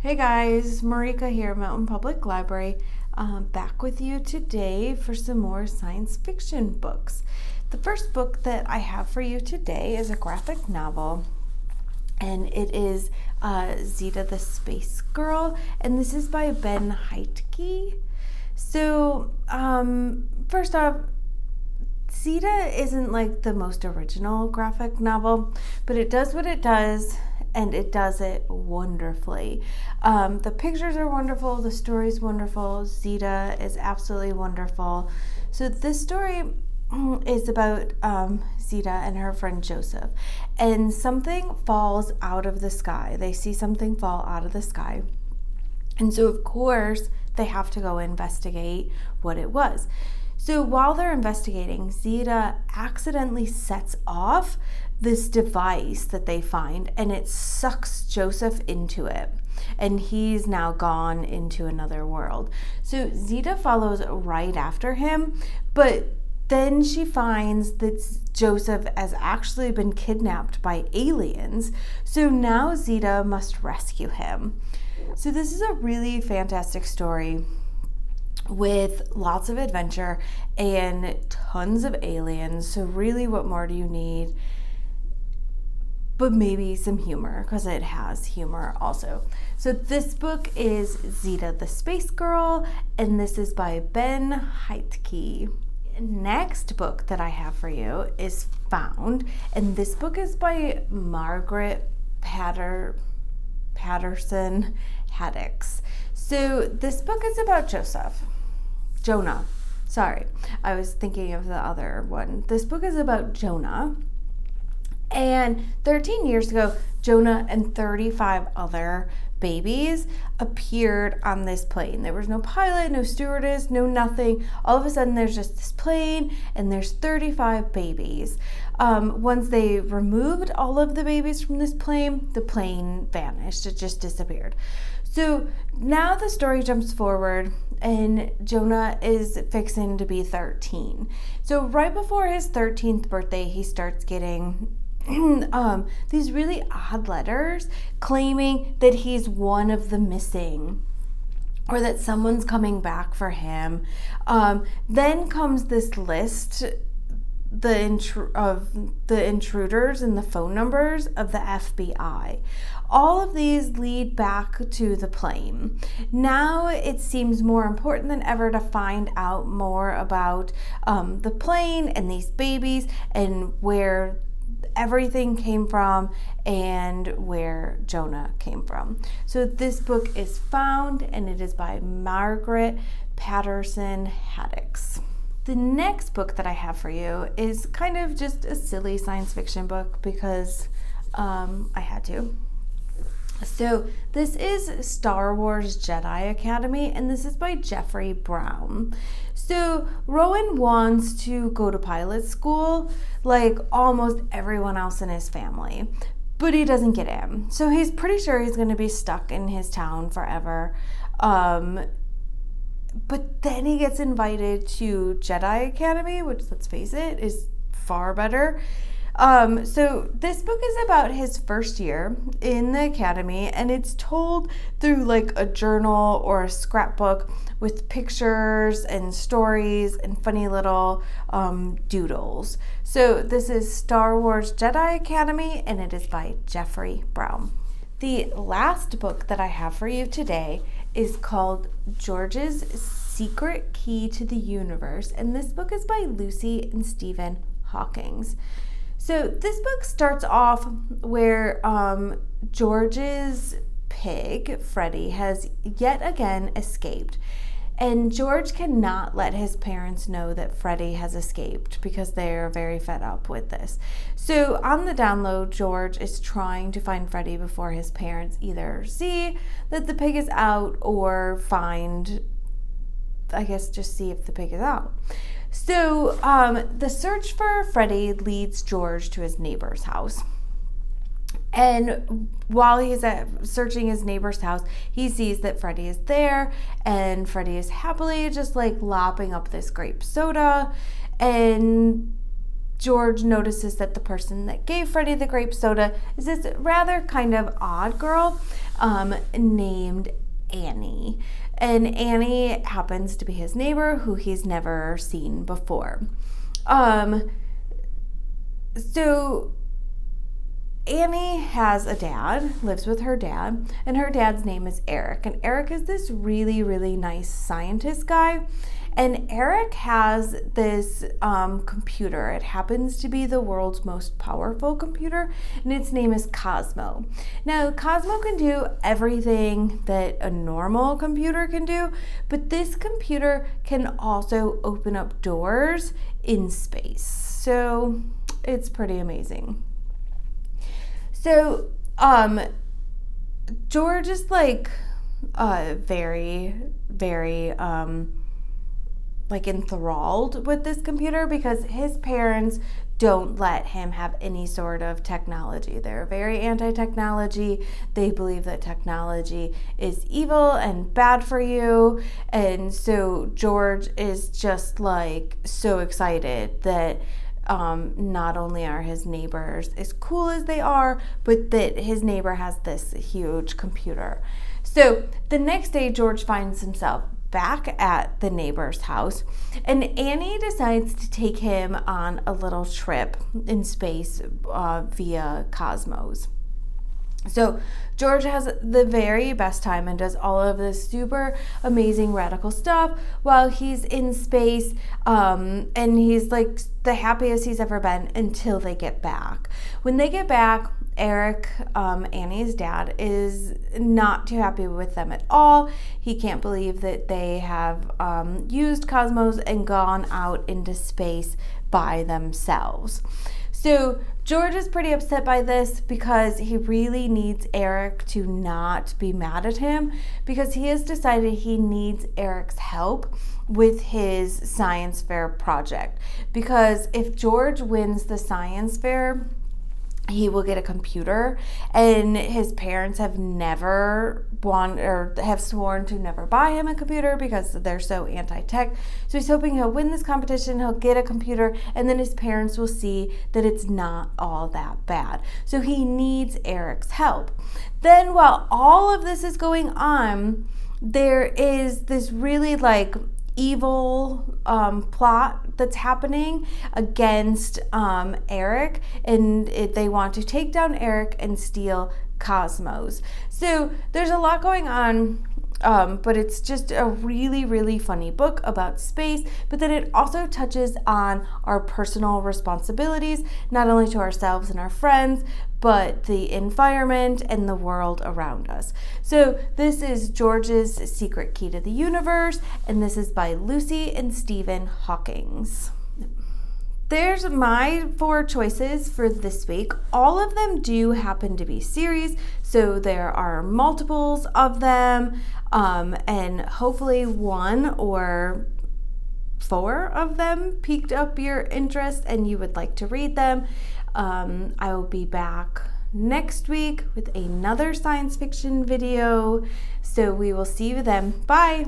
Hey guys, Marijka here, Mountain Public Library, back with you today for some more science fiction books. The first book that I have for you today is a graphic novel, and it is Zeta the Space Girl, and this is by Ben Hatke. So, first off, Zeta isn't like the most original graphic novel, but it does what it does, and it does it wonderfully. The pictures are wonderful, the story's wonderful, Zeta is absolutely wonderful. So this story is about Zeta and her friend Joseph, and something falls out of the sky. They see something fall out of the sky, and so of course they have to go investigate what it was. So while they're investigating, Zeta accidentally sets off this device that they find, and it sucks Joseph into it, and he's now gone into another world. So Zeta follows right after him, but then she finds that Joseph has actually been kidnapped by aliens, so now Zeta must rescue him. So this is a really fantastic story with lots of adventure and tons of aliens. So really, what more do you need? But maybe some humor, because it has humor also. So this book is Zeta the Space Girl, and this is by Ben Hatke. Next book that I have for you is Found, and this book is by Margaret Peterson Haddix. So this book is about Jonah. Sorry, I was thinking of the other one. This book is about Jonah. And 13 years ago, Jonah and 35 other babies appeared on this plane. There was no pilot, no stewardess, no nothing. All of a sudden, there's just this plane, and there's 35 babies. Once they removed all of the babies from this plane, the plane vanished. It just disappeared. So now the story jumps forward, and Jonah is fixing to be 13. So right before his 13th birthday, he starts getting these really odd letters claiming that he's one of the missing, or that someone's coming back for him. Then comes this list of the intruders and the phone numbers of the FBI. All of these lead back to the plane. Now it seems more important than ever to find out more about the plane and these babies, and where everything came from, and where Jonah came from. So this book is Found, and it is by Margaret Peterson Haddix. The next book that I have for you is kind of just a silly science fiction book, because I had to. So this is Star Wars Jedi Academy, and this is by Jeffery Brown. So Rowan wants to go to pilot school like almost everyone else in his family, but he doesn't get in. So he's pretty sure he's going to be stuck in his town forever. But then he gets invited to Jedi Academy, which, let's face it, is far better. So this book is about his first year in the academy, and it's told through like a journal or a scrapbook with pictures and stories and funny little doodles. So this is Star Wars Jedi Academy, and it is by Jeffery Brown. The last book that I have for you today is called George's Secret Key to the Universe, and this book is by Lucy and Stephen Hawkins. So this book starts off where George's pig, Freddie, has yet again escaped. And George cannot let his parents know that Freddie has escaped, because they're very fed up with this. So on the download, George is trying to find Freddie before his parents either see that the pig is out, or just see if the pig is out. So the search for Freddie leads George to his neighbor's house. And while he's searching his neighbor's house, he sees that Freddie is there, and Freddie is happily just like lopping up this grape soda. And George notices that the person that gave Freddie the grape soda is this rather kind of odd girl named Annie. And Annie happens to be his neighbor who he's never seen before. So Annie has a dad, lives with her dad, and her dad's name is Eric. And Eric is this really, really nice scientist guy. And Eric has this computer. It happens to be the world's most powerful computer, and its name is Cosmo. Now, Cosmo can do everything that a normal computer can do, but this computer can also open up doors in space. So it's pretty amazing. So George is like very, very like enthralled with this computer because his parents don't let him have any sort of technology. They're very anti-technology. They believe that technology is evil and bad for you. And so George is just like so excited that not only are his neighbors as cool as they are, but that his neighbor has this huge computer. So the next day, George finds himself back at the neighbor's house, and Annie decides to take him on a little trip in space via Cosmos. So George has the very best time and does all of this super amazing radical stuff while he's in space, and he's like the happiest he's ever been until they get back. When they get back, Eric, Annie's dad, is not too happy with them at all. He can't believe that they have used Cosmos and gone out into space by themselves. So George is pretty upset by this because he really needs Eric to not be mad at him, because he has decided he needs Eric's help with his science fair project. Because if George wins the science fair, he will get a computer, and his parents have never have sworn to never buy him a computer because they're so anti-tech. So he's hoping he'll win this competition, he'll get a computer, and then his parents will see that it's not all that bad. So he needs Eric's help. Then while all of this is going on, there is this really like evil plot that's happening against Eric, and they want to take down Eric and steal Cosmos. So there's a lot going on, but it's just a really, really funny book about space, but then it also touches on our personal responsibilities, not only to ourselves and our friends, but the environment and the world around us. So this is George's Secret Key to the Universe, and this is by Lucy and Stephen Hawkins. There's my 4 choices for this week. All of them do happen to be series, so there are multiples of them, and hopefully 1 or 4 of them piqued up your interest and you would like to read them. I will be back next week with another science fiction video, so we will see you then. Bye!